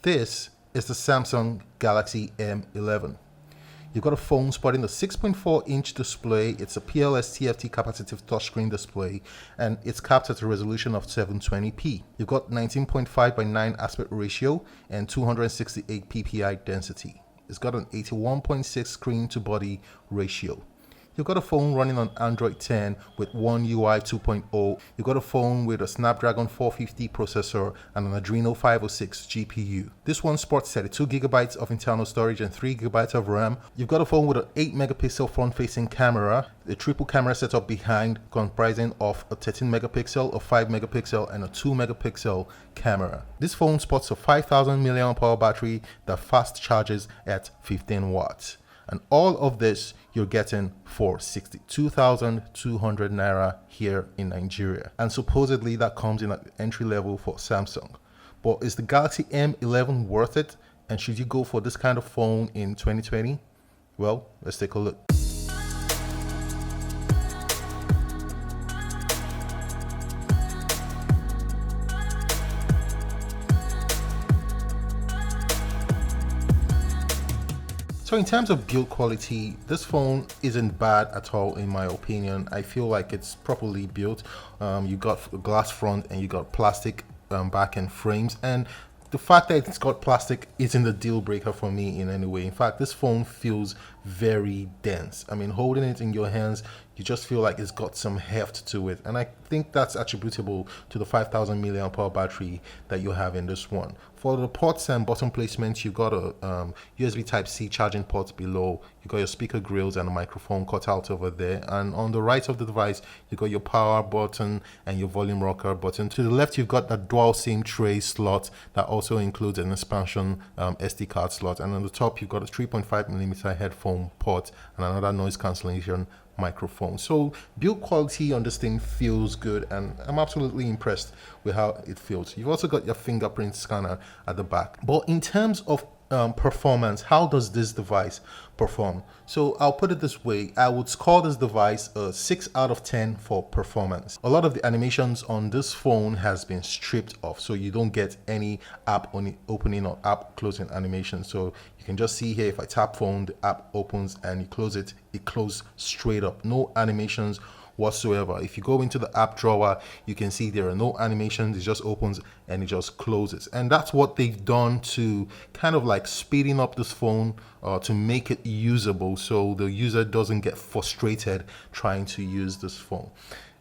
This is the Samsung Galaxy M11. You've got a phone sporting a 6.4-inch display. It's a PLS TFT capacitive touchscreen display, and it's capped at a resolution of 720p. You've got 19.5 by 9 aspect ratio and 268 ppi density. It's got an 81.6 screen to body ratio. You've got a phone running on Android 10 with OneUI 2.0. You've got a phone with a Snapdragon 450 processor and an Adreno 506 GPU. This one sports 32GB of internal storage and 3GB of RAM. You've got a phone with an 8-megapixel front-facing camera, a triple camera setup behind comprising of a 13-megapixel, a 5-megapixel, and a 2-megapixel camera. This phone sports a 5000 mAh battery that fast charges at 15 watts. And all of this you're getting for 62,200 naira here in Nigeria. And supposedly that comes in at the entry level for Samsung. But is the Galaxy M11 worth it? And should you go for this kind of phone in 2020? Well, let's take a look. So in terms of build quality, this phone isn't bad at all in my opinion. I feel like it's properly built. You got a glass front and you got plastic back end frames, and the fact that it's got plastic isn't a deal breaker for me in any way. In fact, this phone feels very dense. I mean, holding it in your hands, you just feel like it's got some heft to it, and I think that's attributable to the 5000 mAh battery that you have in this one. For the ports and button placements, you've got a USB Type-C charging port below. You got your speaker grills and a microphone cut out over there, and on the right of the device you got your power button and your volume rocker button. To the left you've got that dual SIM tray slot that also includes an expansion SD card slot, and on the top you've got a 3.5mm headphone port and another noise cancellation microphone. So build quality on this thing feels good, and I'm absolutely impressed with how it feels. You've also got your fingerprint scanner at the back. But in terms of performance, how does this device perform? So I'll put it this way, I would score this device a 6 out of 10 for performance. A lot of the animations on this phone has been stripped off, so you don't get any app opening or app closing animation. So you can just see here, if I tap phone, the app opens, and you close it, it closes straight up. No animations whatsoever. If you go into the app drawer, you can see there are no animations. It just opens and it just closes, and that's what they've done to kind of like speeding up this phone to make it usable, so the user doesn't get frustrated trying to use this phone.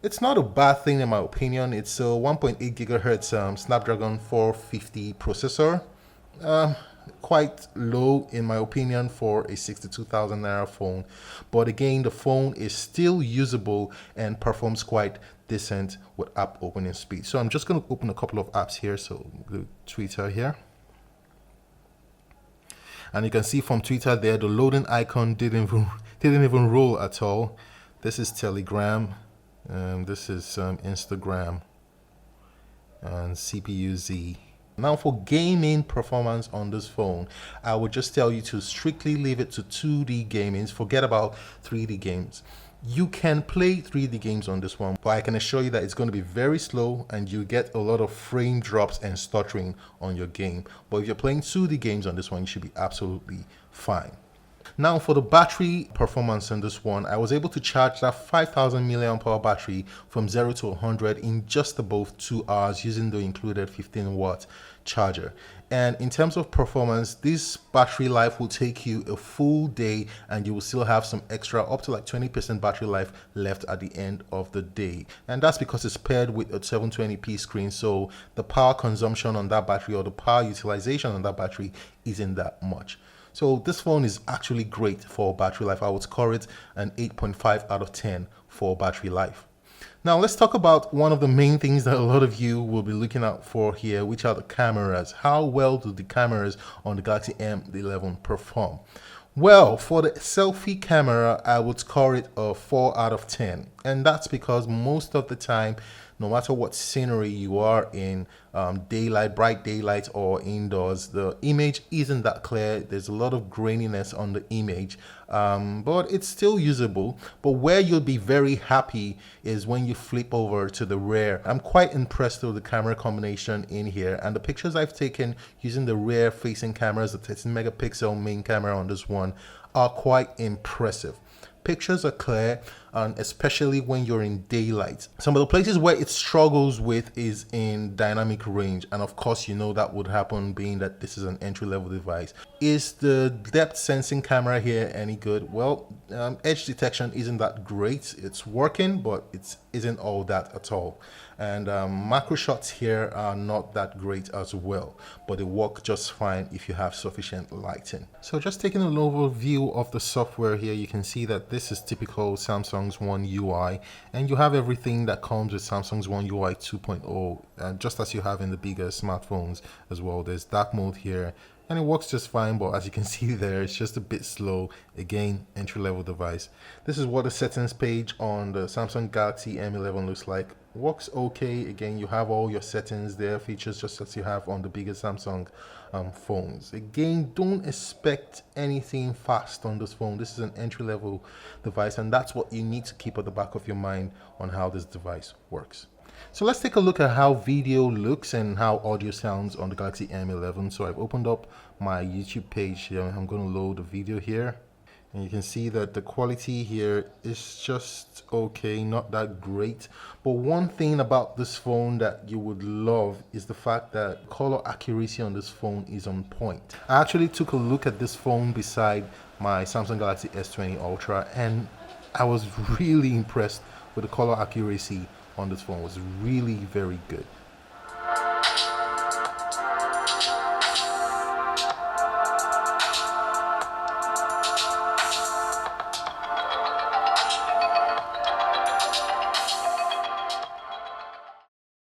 It's not a bad thing in my opinion. It's a 1.8 gigahertz Snapdragon 450 processor. Quite low in my opinion for a 62,000 naira phone, but again, the phone is still usable and performs quite decent with app opening speed. So I'm just going to open a couple of apps here. So go Twitter here, and you can see from Twitter there, the loading icon didn't even roll at all. This is Telegram, this is Instagram, and CPU-Z. Now for gaming performance on this phone, I would just tell you to strictly leave it to 2D gaming. Forget about 3D games. You can play 3D games on this one, but I can assure you that it's going to be very slow and you get a lot of frame drops and stuttering on your game. But if you're playing 2D games on this one, you should be absolutely fine. Now for the battery performance on this one, I was able to charge that 5000 mAh battery from 0 to 100 in just above 2 hours using the included 15-watt charger. And in terms of performance, this battery life will take you a full day, and you will still have some extra up to like 20% battery life left at the end of the day. And that's because it's paired with a 720p screen, so the power consumption on that battery, or the power utilization on that battery, isn't that much. So this phone is actually great for battery life. I would score it an 8.5 out of 10 for battery life. Now let's talk about one of the main things that a lot of you will be looking out for here, which are the cameras. How well do the cameras on the Galaxy M11 perform? Well, for the selfie camera, I would score it a 4 out of 10. And that's because most of the time, no matter what scenery you are in, daylight, bright daylight, or indoors, the image isn't that clear. There's a lot of graininess on the image, but it's still usable. But where you'll be very happy is when you flip over to the rear. I'm quite impressed with the camera combination in here, and the pictures I've taken using the rear facing cameras, the 13 megapixel main camera on this one, are quite impressive. Pictures are clear, and especially when you're in daylight. Some of the places where it struggles with is in dynamic range, and of course you know that would happen being that this is an entry-level device. Is the depth sensing camera here any good? Well, edge detection isn't that great. It's working, but it isn't all that at all. And macro shots here are not that great as well, but they work just fine if you have sufficient lighting. So just taking an overview of the software here, you can see that this is typical Samsung's OneUI, and you have everything that comes with Samsung's OneUI 2.0, just as you have in the bigger smartphones as well. There's dark mode here, and it works just fine, but as you can see there, it's just a bit slow. Again, entry-level device. This is what the settings page on the Samsung Galaxy M11 looks like. Works okay. Again, you have all your settings there, features just as you have on the bigger Samsung phones. Again, don't expect anything fast on this phone. This is an entry-level device, and that's what you need to keep at the back of your mind on how this device works. So let's take a look at how video looks and how audio sounds on the Galaxy M11. So I've opened up my YouTube page here. I'm going to load the video here, and you can see that the quality here is just okay, not that great. But one thing about this phone that you would love is the fact that color accuracy on this phone is on point. I actually took a look at this phone beside my Samsung Galaxy S20 Ultra, and I was really impressed with the color accuracy on this phone. It was really very good.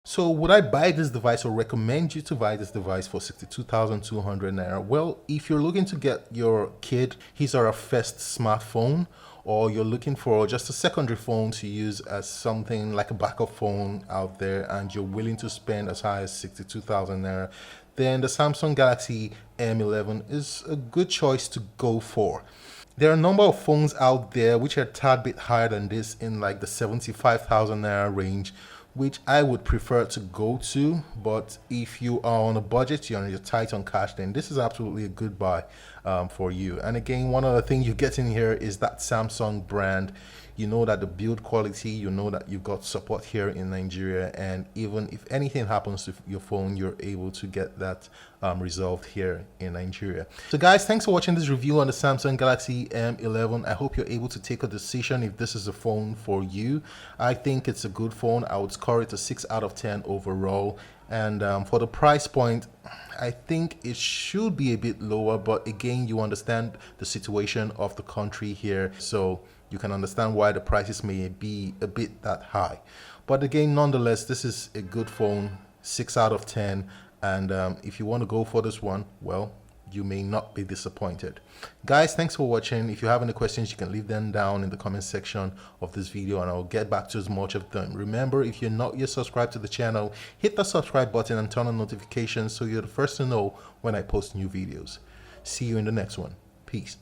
So would I buy this device or recommend you to buy this device for 62,200 naira? Well, if you're looking to get your kid his or her first smartphone, or you're looking for just a secondary phone to use as something like a backup phone out there, and you're willing to spend as high as 62,000 naira, then the Samsung Galaxy M11 is a good choice to go for. There are a number of phones out there which are a tad bit higher than this, in like the 75,000 naira range, which I would prefer to go to. But if you are on a budget, you're tight on cash, then this is absolutely a good buy for you. And again, one other thing you get in here is that Samsung brand. You know that the build quality, you know that you've got support here in Nigeria, and even if anything happens to your phone, you're able to get that resolved here in Nigeria. So guys, thanks for watching this review on the Samsung Galaxy M11. I hope you're able to take a decision if this is a phone for you. I think it's a good phone. I would score it a 6 out of 10 overall. And for the price point, I think it should be a bit lower, but again, you understand the situation of the country here, so you can understand why the prices may be a bit that high. But again, nonetheless, this is a good phone, 6 out of 10. And if you want to go for this one, well, you may not be disappointed. Guys, thanks for watching. If you have any questions, you can leave them down in the comment section of this video, and I'll get back to as much of them. Remember, if you're not yet subscribed to the channel, hit the subscribe button and turn on notifications so you're the first to know when I post new videos. See you in the next one. Peace.